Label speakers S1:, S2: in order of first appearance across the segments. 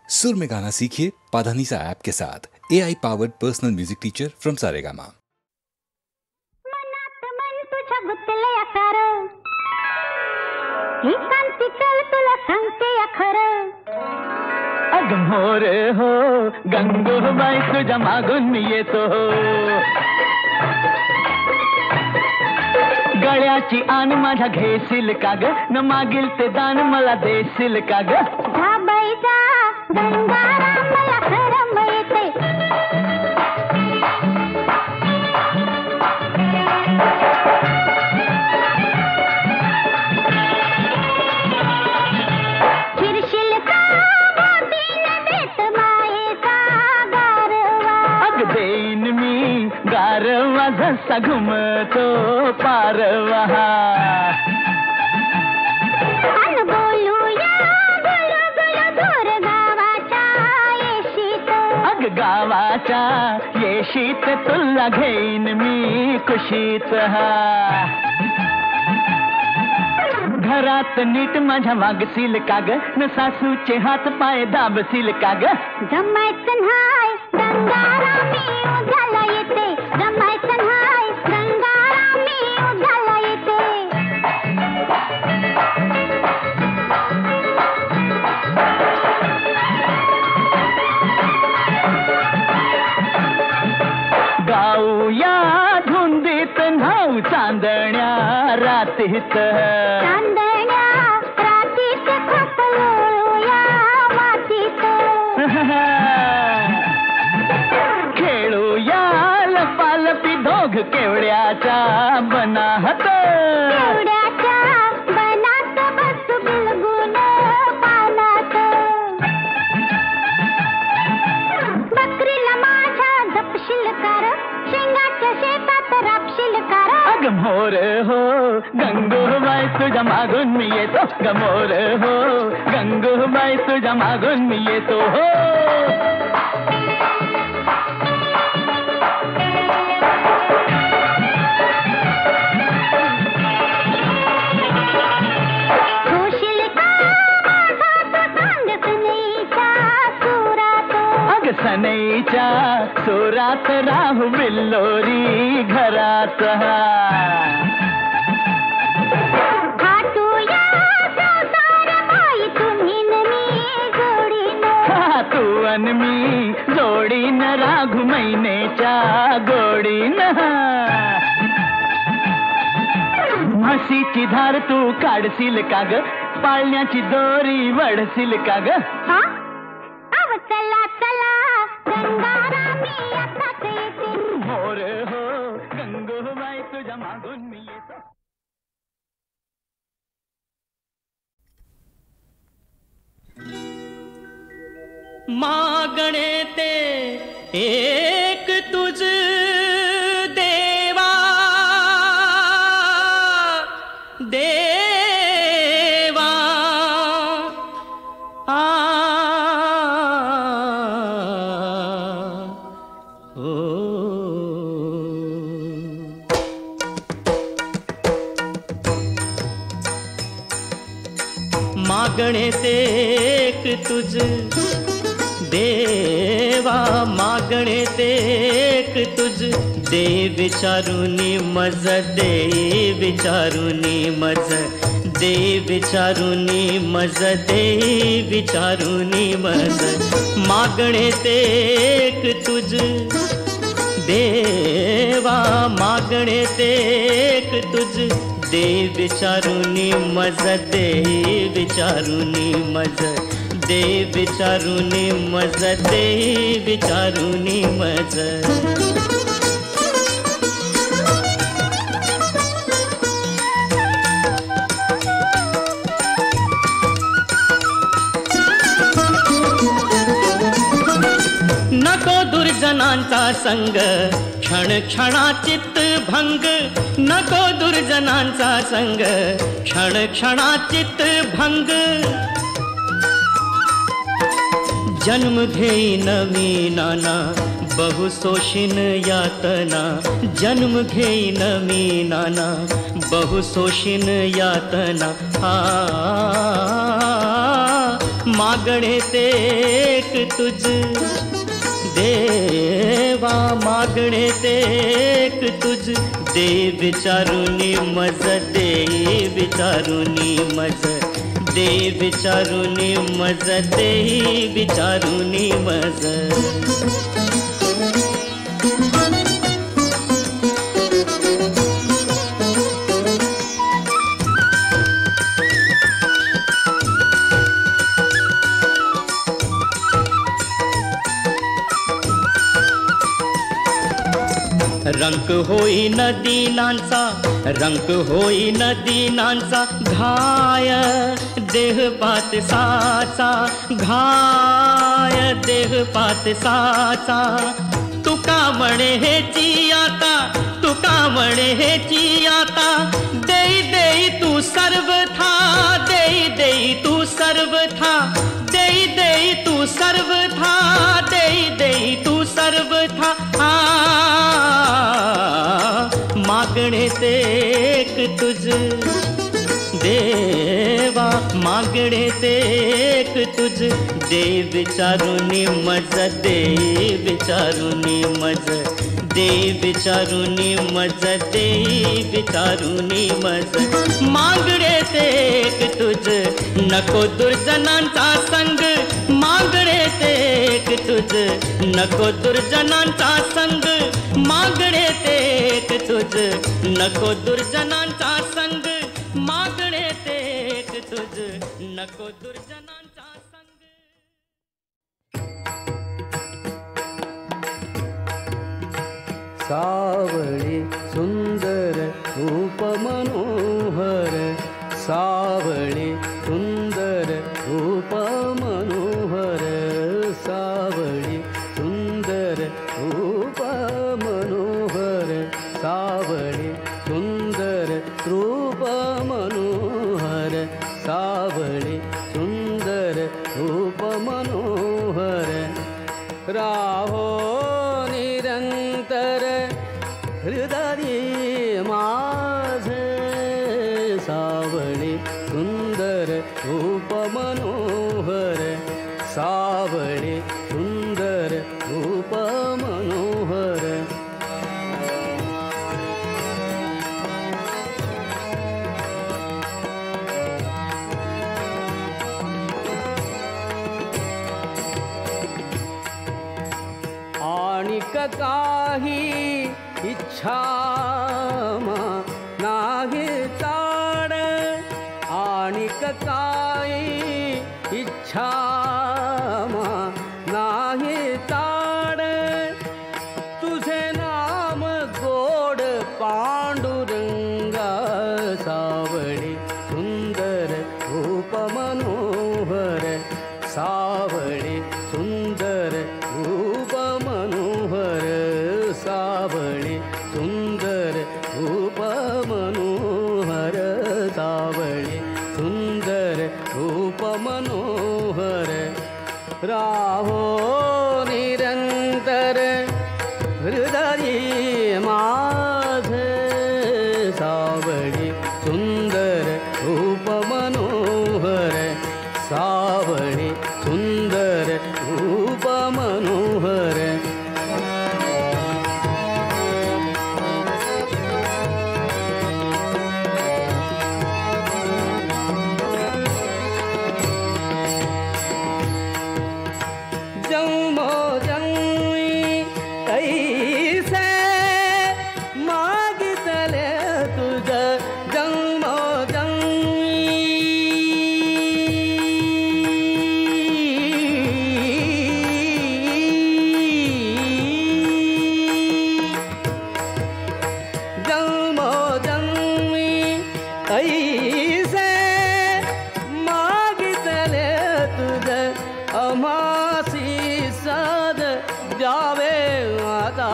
S1: सुर में गाना सीखिए पाधानीसा ऐप के साथ। AI powered personal music teacher from Saregama.
S2: मनात मन तुझ्या गुंतलया सारं, ही कांती चल तुला सांगते या खरं.
S3: अगं मोरे हो गंगूबाई तुझ्या मागून मी येतो. गळ्याची आन माझ्या घेशील का ग, न मागील ते दान मला देशील का ग.
S2: धाबाईचा गंगाराम मला खरं मिळते. चिरशील का मोतीने देत मायेचा गारवा.
S3: अग देईन मी गारवा जसा घुमतो पारवा.
S2: अन बोलूया गुलू गुलू दूर गावाच्या येशीत.
S3: अग गावाच्या येशीत तुला घेईन मी कुशीत. घरात नीट माझ्या वागशील का ग, न सासूचे हात पाय दाबशील का ग.
S2: जमायचं न्हाय गंगारामी उद्याला येते. जमायचं न्हाय गंगारामी उद्याला येते.
S3: गाऊया धुंदीत न्हाऊ चांदण्या रातीत.
S2: चांदण्या रातीत खपलोळूया मातीत.
S3: खेळूया लपालपी दोघ केवड्याच्या बनाहत.
S2: केवड्याच्या बनात बसू बिलगून पानात. बकरीला माझ्या जपशील कार, शेंगाच्या शेतात रापशील कार.
S3: अग मोर हो गंगूबाई तुझ्या मागून मी येतो. ग मोर हो गंगूबाई तुझ्या मागून मी येतो. हो
S2: होशील का माझा सांग सुनेच्या सुरात.
S3: अग सनईच्या सुरात राहू बिल्लोरी घरात.
S2: खाटूया संसार बाई तुम्ही न मी जोडीनं.
S3: तू अन मी जोडीन राघू महिनेच्या गोडीन. म्हशीची धार तू काढशील का ग, पाळण्याची दोरी वडशील का ग.
S2: हा? अव चला चला गंगारामी आताच येते.
S3: मोर हो गंगूबाई तुझ्या मागून मी येतो.
S4: मागणे ते एक तुझ देवा देवा. आ ओ मागणे ते एक तुझ देवा. मागणे ते एक तुझ दे विचारुनी मज. दे विचारुनी मज. दे विचारुनी मज. दे विचारुनी मज. मागणे ते एक तुझ देवा. मागणे ते एक तुझ दे विचारुनी मज. दे विचारुनी मज. दे विचारुनी मज. दे विचारुनी मज. नको दुर्जनांचा संग, क्षण क्षणाचित भंग. नको दुर्जनांचा संग, क्षण क्षणाचित भंग. जन्म घेई नवी नाना, बहु शोषिन यातना. जन्म घेई नवी नाना, बहु शोषिन यातना. मागणे ते एक तुझ देवा, मागणे ते एक तुझ दे विचारुनी मज, दे विचारुनी मज, दे विचारुनी मज, दे विचारुनी मज. रंक होई नदीनांचा, रंक होई नदीनांचा घाय देह पातसाचा, घाय देह पातसाचा. तुका म्हणे हेची आता, तुका म्हणे हेची आता, देई देई तू सर्वथा, देई देई तू सर्वथा, देई देई तू सर्वथा, देई देई तू सर्वथा. मागणे ते एक तुझ देवा, मागणे ते एक तुझ दे विचारुनी मज, दे विचारुनी मज, दे विचारुनी मज, दे विचारुनी मज. मागणे ते एक तुझ नको दुर्जनांचा संग, मागणे ते एक तुझ नको दुर्जनांचा संग, मागणे ते एक तुझ नको दुर्जनांचा संग, मागणे ते एक तुझ नको दुर्जनांचा संग.
S5: सावळी सुंदर रूप मनोहर, सावळी सुंदर रूप मनोहर, सावळी सुंदर रूप मनोहर, सावळी सुंदर रूप मनोहर, सावळी सुंदर रूप मनोहर. राहो निरंतर हृदय माझे, सावळी सुंदर रूप मनोहर, सावळी सुंदर रूप मनोहर. आणिक काही इच्छा नाही ताड, आणिक काही इच्छा नाही ताड. तुझे नाम गोड पांडुरंगा, सावळी सुंदर रूप मनोहर, सावळी सुंदर रूप मनोहर, सावळी सुंदर रूप मनोहर, सावळी सुंदर रूप मनोहर. राहो निरंतर हृदय माझे, सावळी सुंदर रूप मनोहर, सावळी सुंदर रूप मनोहर. जन्मो जन्मी कैसे मागितले तुझ, जन्मो जन्मी जन्मो जन्मी कैसे मागितले तुझ. अमासी सद जावे आता,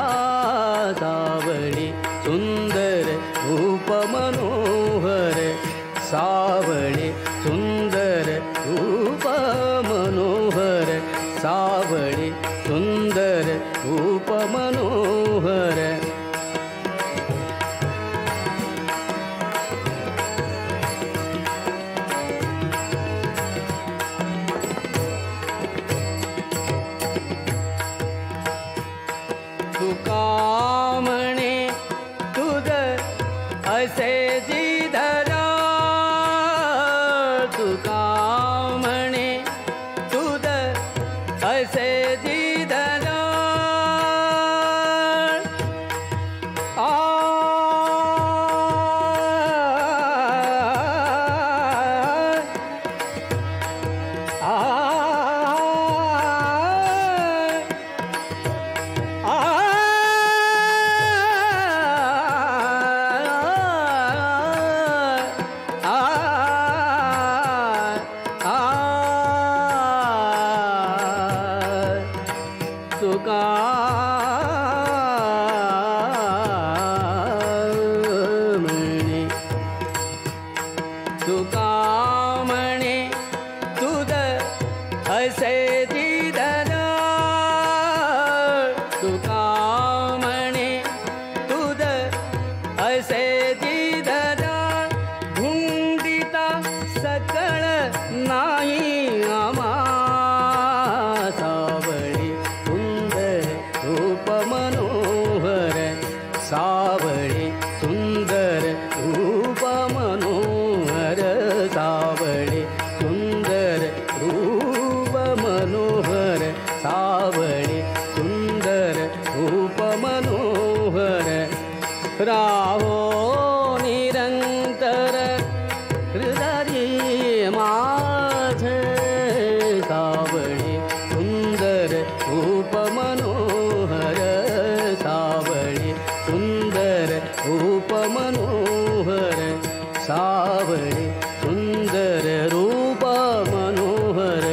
S5: सावळी सुंदर रूप मनोहर, सावळी सुंदर रूप मनोहर, सावळी सुंदर रूप मनोहर. ऐसे जी धरा तुका म्हणे तुद ऐसे जी धरा राहो निरंतर हृदय माझे सावळे सुंदर रूप मनोहर सावळे सुंदर रूप मनोहर सावळे सुंदर रूप मनोहर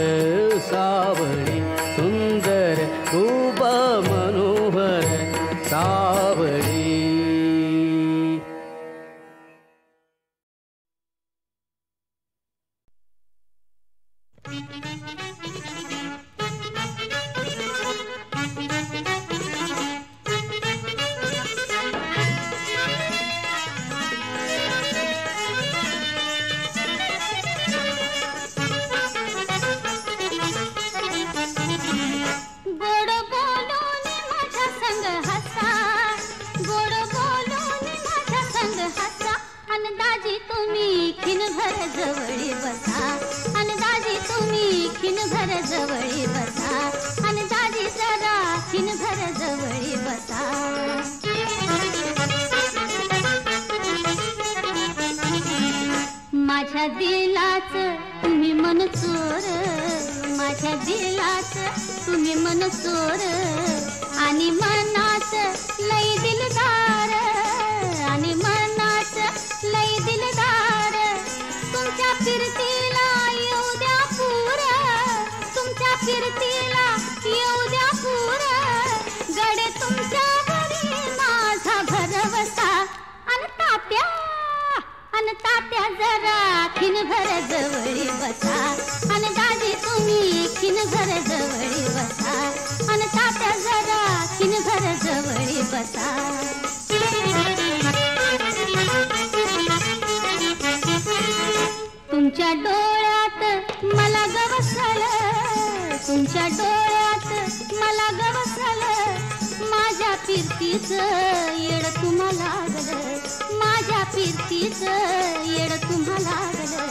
S5: सावळे सुंदर रूप मनोहर सावळे.
S2: माझ्या दिलाच तुम्ही मन चोर, माझ्या दिलाच तुम्ही मन चोर, आणि मनात लई दिलदार, आणि मनात लई दिलदार. तुमच्या फिरतीला येऊ द्या पूर, तुमच्या फिरतीला येऊ द्या पूर. गडे तुमच्या घरी माझा भरवसा, अन तात्या जरा खिनभर जवळी बसा, अन दाजी तुम्ही खिनभर जवळी बसा, अन तात्या जरा खिनभर जवळी बसा. तुमच्या डोळ्यात मला गवसल, तुमच्या डोळ्यात मला गवसल, माझ्या फिरतीच येड तुम्हाला लागलं, माझ्या फिरतीच येड तुम्हाला लागलं.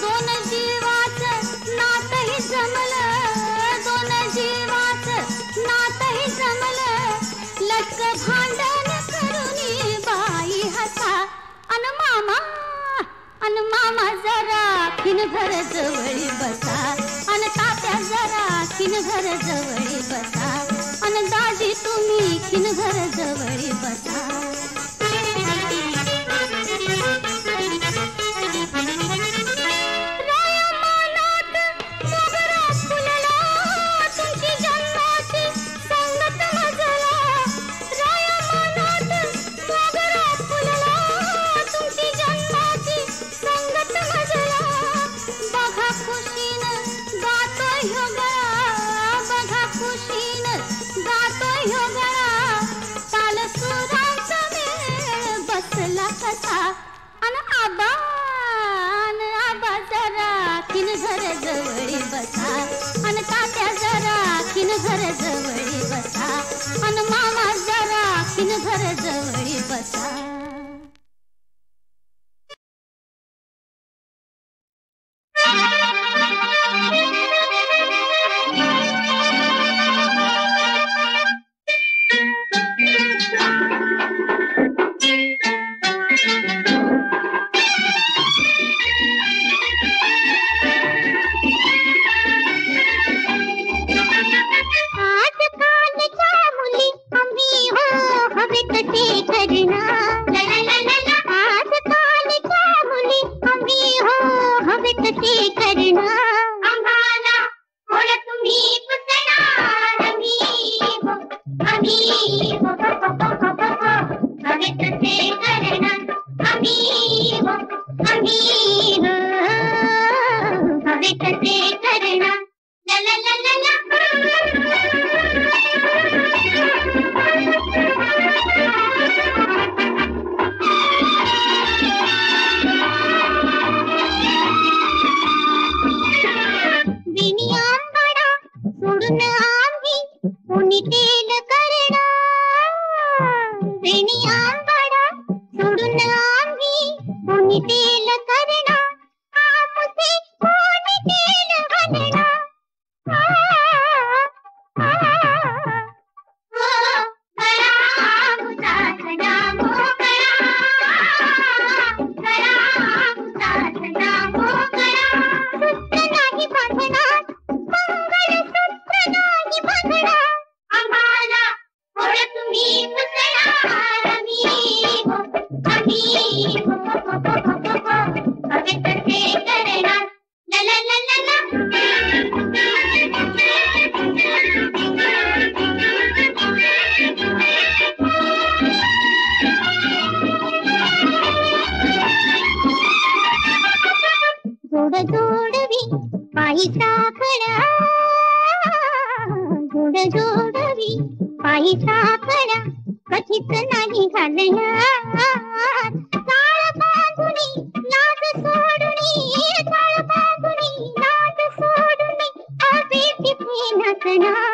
S2: दोन जीवाचं नातही जमलं, दोन जीवाचं नातही जमलं. लटक भांडण करून बाई हसा, अन मामा जरा खिनभर जवळी बसा, अन तात्या जरा खिनभर जवळी बसा, अन दाजी तुम्ही खिनभर जवळी बसा. अन आबा जरा खिनभर जवळी बसा, अन तात्या जरा खिनभर जवळी बसा, अन मामा जरा खिनभर जवळी बसा. सोडून आम्ही कोणी तेल करणार वेणी आंबाडा सोडून आम्ही कोणी तेल करणार आमचे कोणी तेल घालणार जोडवी पायी साखळा जोडवी पायी साखळा कधीच नाही घालणार ताळ बांधुनी नाद सोडुनी ताळ बांधुनी नाद सोडुनी अबे तिथे नसणार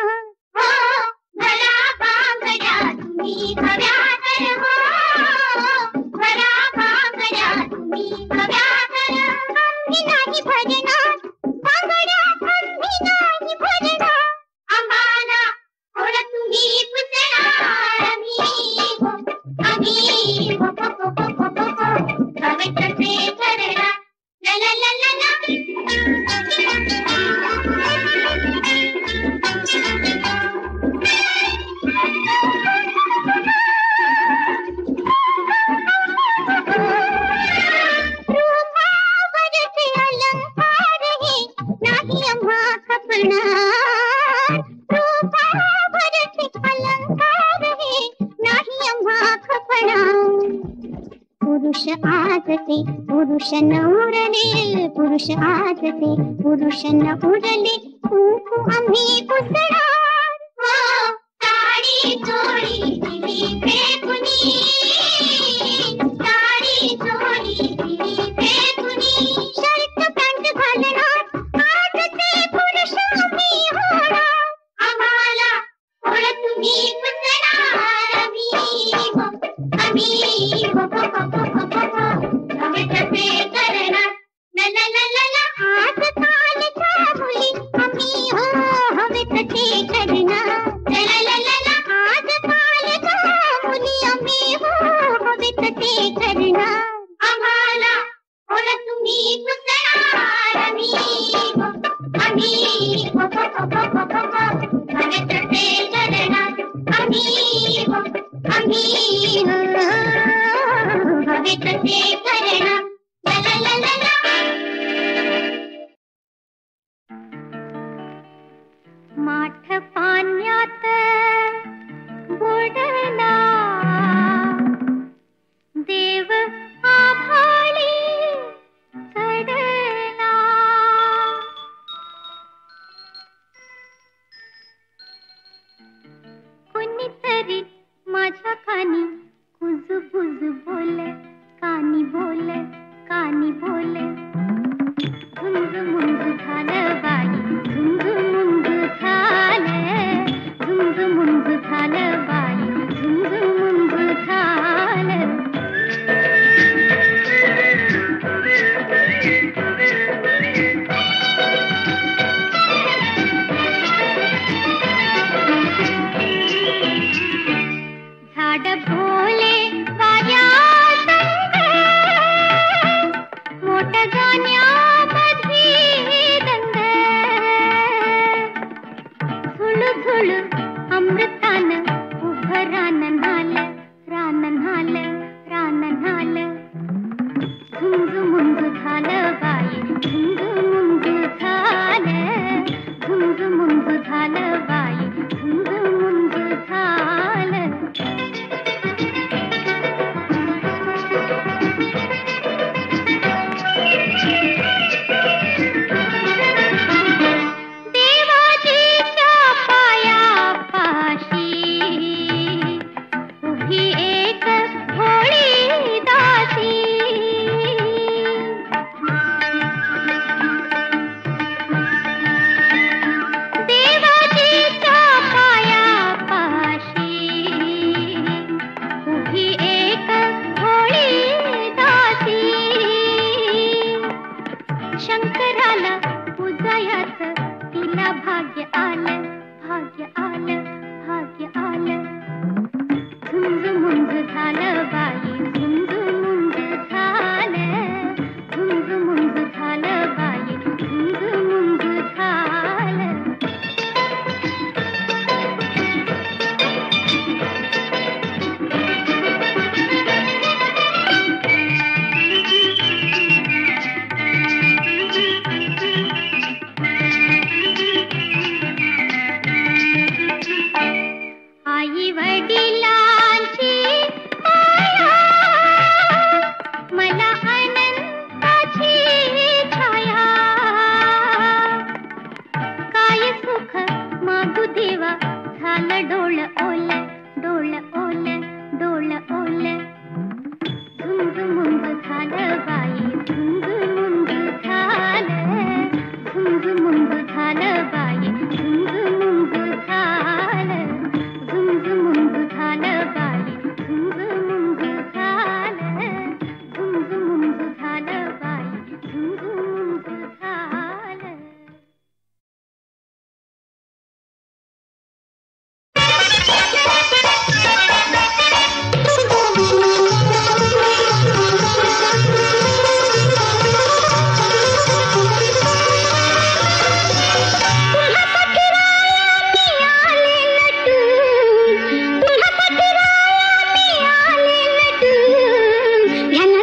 S2: मला बांगड्या तुम्ही हव्यात हो मला बांगड्या तुम्ही हव्यात आम्ही नाही भजणार बांगड्या आम्ही नाही भजणार आम्हाला थोड तुम्ही पुसणार आम्ही हवे तसे करणार ला ला ला ला ला पुरुष आजचे पुरुष न उरले पुरुष आजचे पुरुष न उरले कुंकू आम्ही पुसणार साडी चोळी दिली फेकुनी साडी चोळी दिली फेकुनी शर्ट पॅन्ट घालणार आजचे पुरुष आम्ही होणार आम्हाला थोड तुम्ही पुसणार आम्ही हवे तसे करणार ला ला ला ला ला आज कालच्या मुली आम्ही हो हवे तसे करणार ला ला ला ला ला आज कालच्या मुली आम्ही हो हवे तसे करणार आम्हाला थोड तुम्ही पुसणार आम्ही हवे तसे करणार आम्ही हवे तसे करणार ला ला ला ला ला माठ पाण्यात बुडला देव आभाळी चढला कुणीतरी माझ्या कानी कुजबुज बोले कानी बोले कानी बोले झुंज मुंज झालं बाई झुंज मुंज झालं झुंज मुंज झालं बाई झुंज मुंज झालं झाड भोले वाऱ्या मोठ गाण्यामध्ये दंग झुळू झुळू अमृतान उभं रान नाल रान नाल रान नाल झुंज मुंज झालं बाई झुंज मुंज झालं झुंज मुंज झालं बाई झुंज मुंज झालं देवाजीच्या पायापाशी भाग्य आलं भाग्य आलं झुंज मुंज झालं बाई झुंज मुंज झालं झुंज मुंज झालं बाई झुंज मुंज झालं आई वडिलांची माया मला अनंताची छाया काय सुख मागू देवा झालं डोळ ओल डोळ ओल डोळ ओल झुंज मुंज झालं बाई झुंज मुंज झालं झुंज मुंज झालं बाई झुंज मुंज झालं झुंज मुंज झालं बाई झुंज मुंज झालं झुंज मुंज झालं बाई झुंज मुंज झालं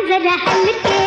S2: जरा हलके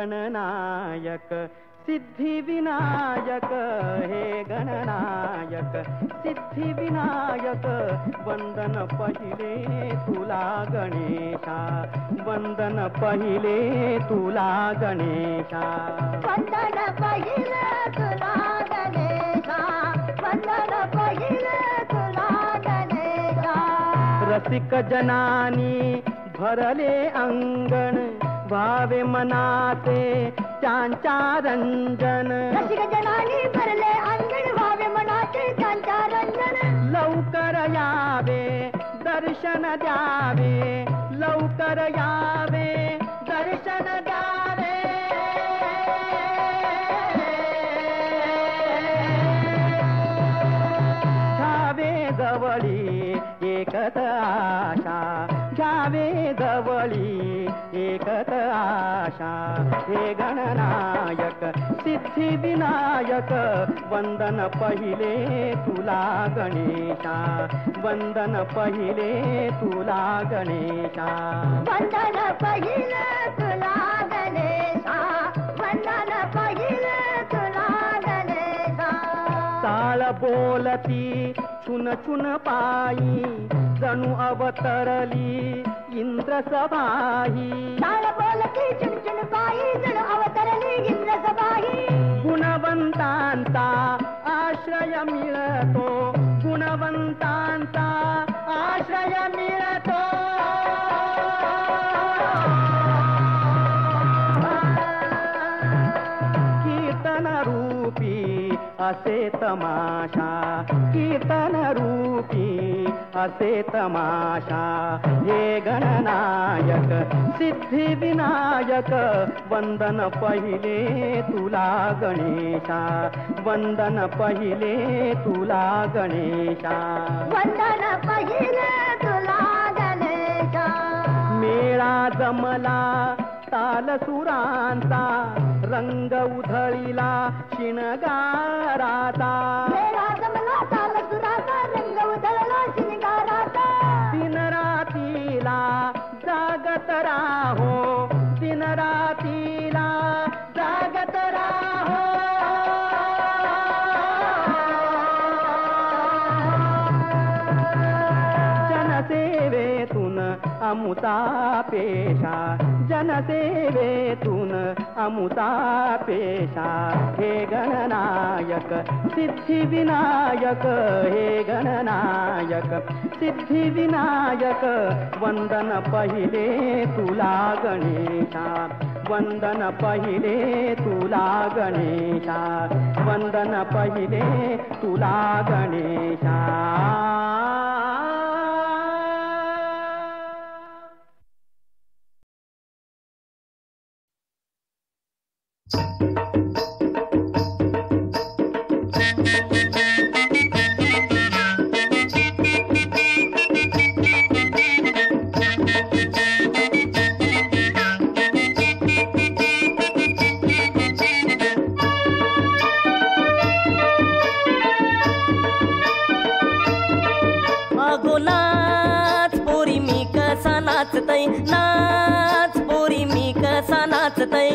S3: गणनायक सिद्धिविनायक हे गणनायक सिद्धिविनायक वंदन पहिले तुला गणेशा वंदन पहिले तुला गणेशा
S2: वंदन पहिले तुला गणेशा वंदन पहिले तुला गणेशा
S3: रसिक जनानी भरले अंगण भावे मनाते त्यांच्या रंजन
S2: रसिक जनानी भरले अंगण भावे मनाते त्यांच्या रंजन
S3: लवकर यावे दर्शन द्यावे लवकर यावे दर्शन द्यावे घ्यावे जवळी एकच आशा घ्यावे जवळी एकच आशा हे गणनायक सिद्धिविनायक वंदन पहिले तुला गणेशा वंदन पहिले तुला गणेशा
S2: वंदन पहिले तुला गणेशा वंदन पहिले तुला गणेशा
S3: ताळ बोलती छुन छुन पायी जणू अवतरली इंद्र सभाही
S2: ताळ बोलती चुनचुन बाई जणू अवतरली इंद्र सभाही
S3: गुणवंतांचा आश्रय मिळतो गुणवंतांचा आश्रय मिळतो कीर्तन रूपी असे तमाशा कीर्तन रूपी असे तमाशा हे गणनायक सिद्धिविनायक वंदन पहिले तुला गणेशा वंदन पहिले तुला गणेशा
S2: वंदन पहिले तुला गणेशा
S3: मेळा जमला ताल सुरांचा रंग उधळीला शिणगाराचा
S2: मेळा जमला ताल सुराचा रंग उधळला शिणगाराचा
S3: दिन रातीला जागत राहो दिन रातीला जागत राहो जनसेवेतून अमुता पेशा जनसेवेतून अमुता पेशा हे गणनायक सिद्धिविनायक हे गणनायक सिद्धिविनायक वंदन पहिले तुला गणेशा वंदन पहिले तुला गणेशा वंदन पहिले तुला गणेशा
S6: नाचतय नाच पोरी मी कसा नाचतय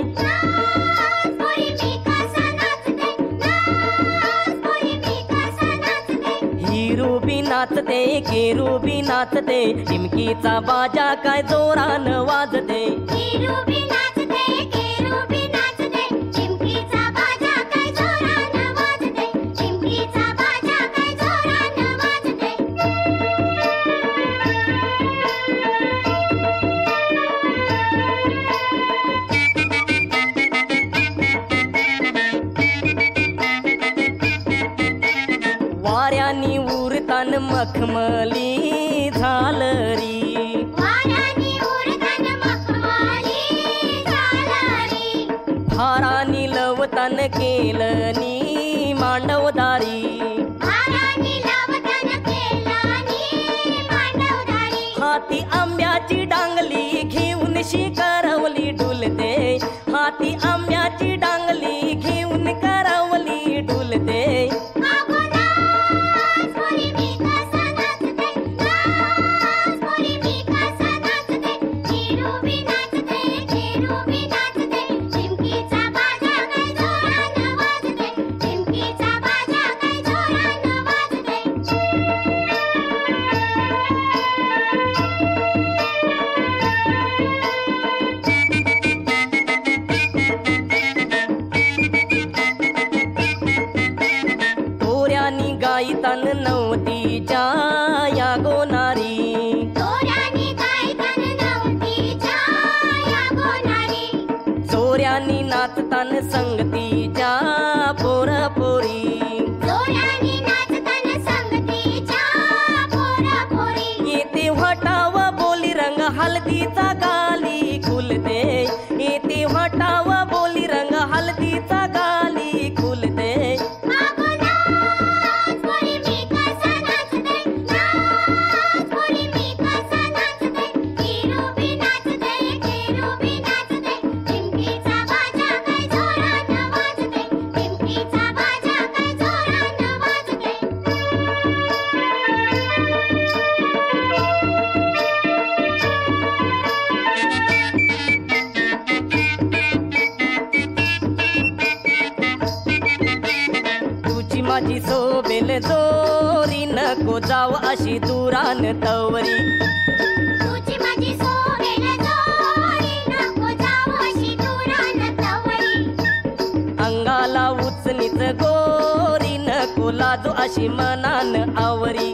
S6: हिरू बी नाचते केरू बी नाचते टिमकीचा बाजा काय जोरान वाजते वाऱ्यानी उरतान मखमली झालरी भारानी लवतन केलनी मांडवदारी हाती आंब्याची डांगली घेऊन शिकरवली डुलते हाती आंब्याची डांगली घेऊन करवली डुलते
S2: चिमकी
S6: जोरानी नाचतान संगतीच्या पोरा पोरी
S2: जोरानी नाचताना संगतीच्या पोरा पोरी
S6: येते वटाव बोली रंग हळदीचा गाली खुलते येते वटाव बोली रंग हळदीचा गाली खुलते
S2: अगो नाच पोरी मी कसा नाचते नाच पोरी मी कसा नाचते केरू बी नाचते टिमकीचा बाजा काय जोरानं वाजते टिमकीचा बाजा काय जोरानं वाजते
S6: तुझी माझी सोबेल जोरी नको जाव अशी दुरान तवरी
S2: तुझी माझी सोबेल जोरी नको जाऊ अशी दुरान तवरी
S6: अंगाला उचनीच गोरी नको लाजू अशी मनान आवरी